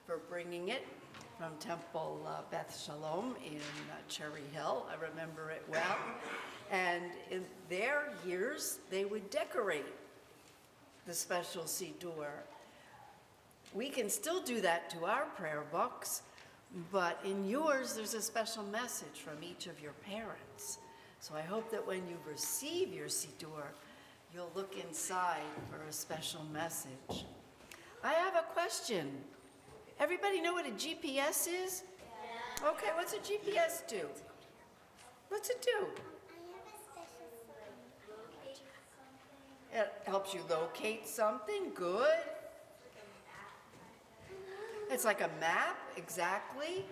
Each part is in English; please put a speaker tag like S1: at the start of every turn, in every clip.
S1: for bringing it from Temple Beth Shalom in Cherry Hill. I remember it well. And in their years, they would decorate the special Siddur. We can still do that to our prayer books, but in yours, there's a special message from each of your parents. So I hope that when you receive your Siddur, you'll look inside for a special message. I have a question. Everybody know what a GPS is? Yeah. Okay, what's a GPS do? What's it do? It helps you locate something. Good. It's like a map, exactly.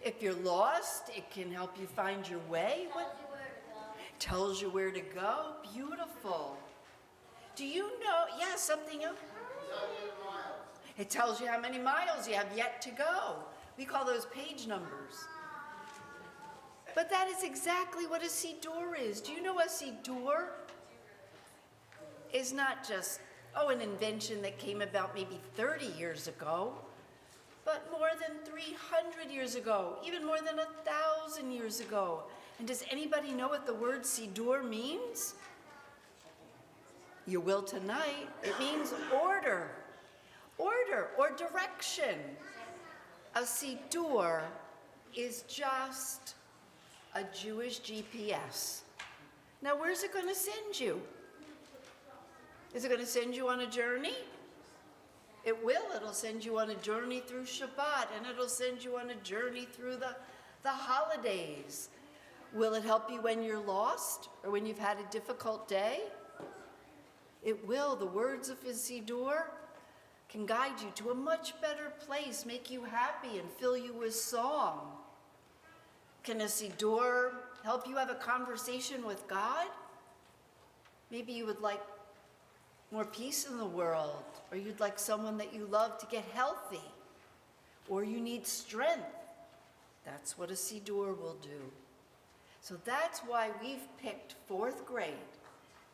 S1: If you're lost, it can help you find your way. Tells you where to go. Beautiful. Do you know? Yeah, something else. It tells you how many miles you have yet to go. We call those page numbers. But that is exactly what a Siddur is. Do you know a Siddur is not just, an invention that came about maybe 30 years ago, but more than 300 years ago, even more than 1,000 years ago. And does anybody know what the word Siddur means? You will tonight. It means order. Order or direction. A Siddur is just a Jewish GPS. Now, where's it going to send you? Is it going to send you on a journey? It will. It'll send you on a journey through Shabbat, and it'll send you on a journey through the holidays. Will it help you when you're lost or when you've had a difficult day? It will. The words of his Siddur can guide you to a much better place, make you happy, and fill you with song. Can a Siddur help you have a conversation with God? Maybe you would like more peace in the world, or you'd like someone that you love to get healthy, or you need strength. That's what a Siddur will do. So that's why we've picked 4th grade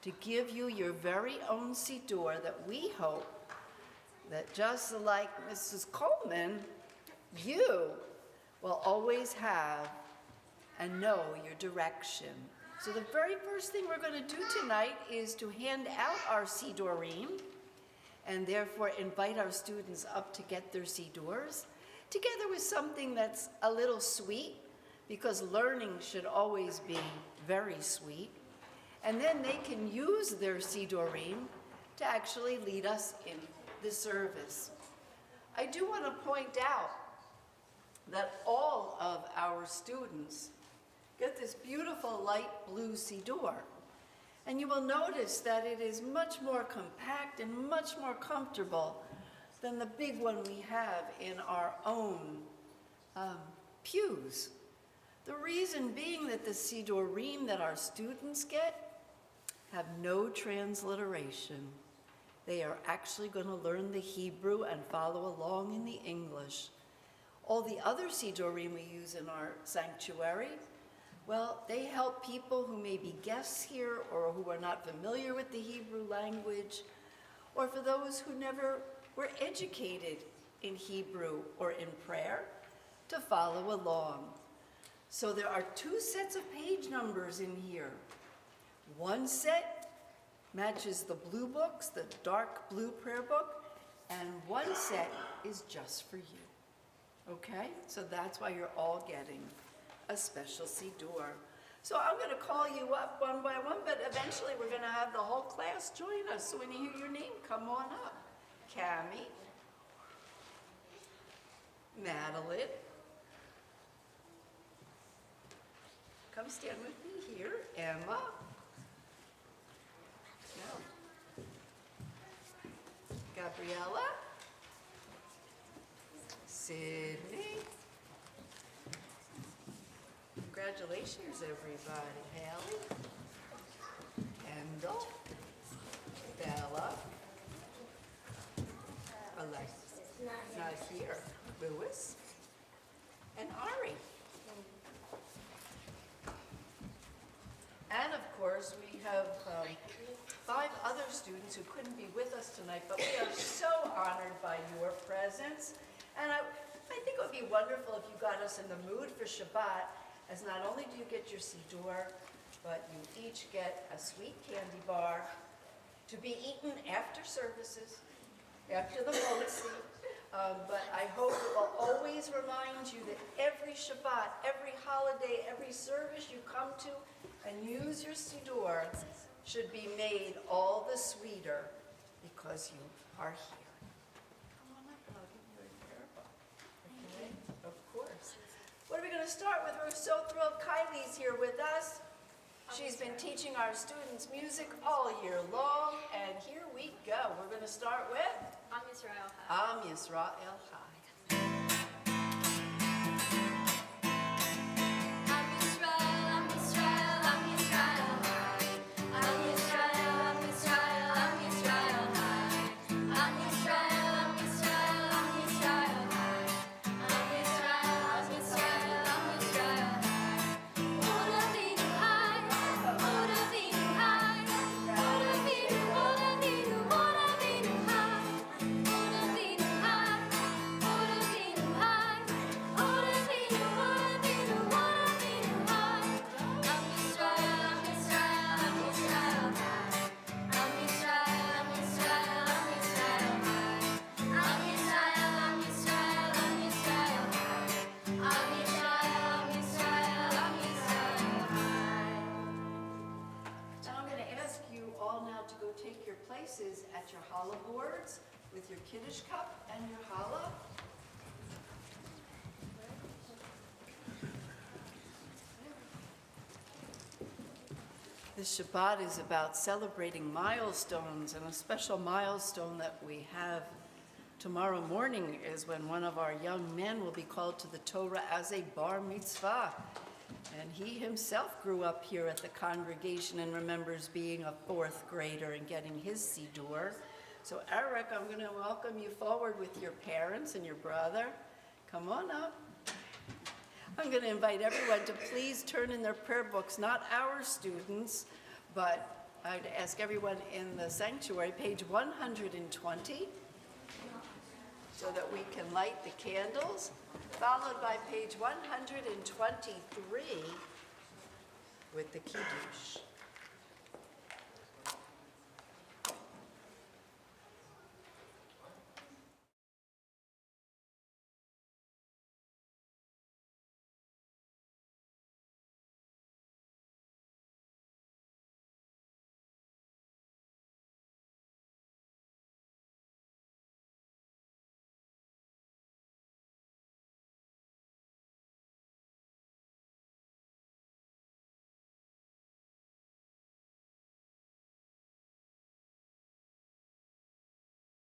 S1: to give you your very own Siddur that we hope that just like Mrs. Coleman, you will always have and know your direction. So the very first thing we're going to do tonight is to hand out our Siddurim, and therefore invite our students up to get their Siddurs, together with something that's a little sweet, because learning should always be very sweet. And then they can use their Siddurim to actually lead us in the service. I do want to point out that all of our students get this beautiful light blue Siddur. And you will notice that it is much more compact and much more comfortable than the big one we have in our own pews. The reason being that the Siddurim that our students get have no transliteration. They are actually going to learn the Hebrew and follow along in the English. All the other Siddurim we use in our sanctuary, well, they help people who may be guests here or who are not familiar with the Hebrew language, or for those who never were educated in Hebrew or in prayer, to follow along. So there are 2 sets of page numbers in here. One set matches the blue books, the dark blue prayer book, and one set is just for you. Okay? So that's why you're all getting a special Siddur. So I'm going to call you up one by one, but eventually we're going to have the whole class join us. So when you hear your name, come on up. Cammie, Madeline, come stand with me here. Emma, no. Gabriella, Sydney. Congratulations, everybody. Hallie, Kendall, Bella, Alexis, not here, Lewis, and Ari. And of course, we have 5 other students who couldn't be with us tonight, but we are so honored by your presence. And I think it would be wonderful if you got us in the mood for Shabbat, as not only do you get your siddur, but you each get a sweet candy bar to be eaten after services, after the motzi. But I hope it will always remind you that every Shabbat, every holiday, every service you come to and use your siddur should be made all the sweeter because you are here. Come on up and I'll give you a prayer book. Okay? Of course. What are we going to start with? We're so thrilled Kylie's here with us. She's been teaching our students music all year long, and here we go. We're going to start with
S2: Am Yisrael Chai.
S1: Am Yisrael Chai.
S2: Am Yisrael, Am Yisrael, Am Yisrael Chai. Am Yisrael, Am Yisrael, Am Yisrael Chai. Am Yisrael, Am Yisrael, Am Yisrael Chai. Am Yisrael, Am Yisrael, Am Yisrael Chai. Od Avinu Chai, Od Avinu Chai. Od Avinu, Od Avinu, Od Avinu Chai. Od Avinu Chai, Od Avinu Chai. Od Avinu, Od Avinu, Od Avinu Chai. Am Yisrael, Am Yisrael, Am Yisrael Chai. Am Yisrael, Am Yisrael, Am Yisrael Chai. Am Yisrael, Am Yisrael, Am Yisrael Chai. Am Yisrael, Am Yisrael, Am Yisrael Chai.
S1: Now I'm going to ask you all now to go take your places at your challah boards with your Kiddush cup and your challah. This Shabbat is about celebrating milestones, and a special milestone that we have tomorrow morning is when one of our young men will be called to the Torah as a bar mitzvah. And he himself grew up here at the congregation and remembers being a 4th grader and getting his siddur. So Eric, I'm going to welcome you forward with your parents and your brother. Come on up. I'm going to invite everyone to please turn in their prayer books, not our students, but I'd ask everyone in the sanctuary, page 120, so that we can light the candles, followed by page 123 with the Kiddush.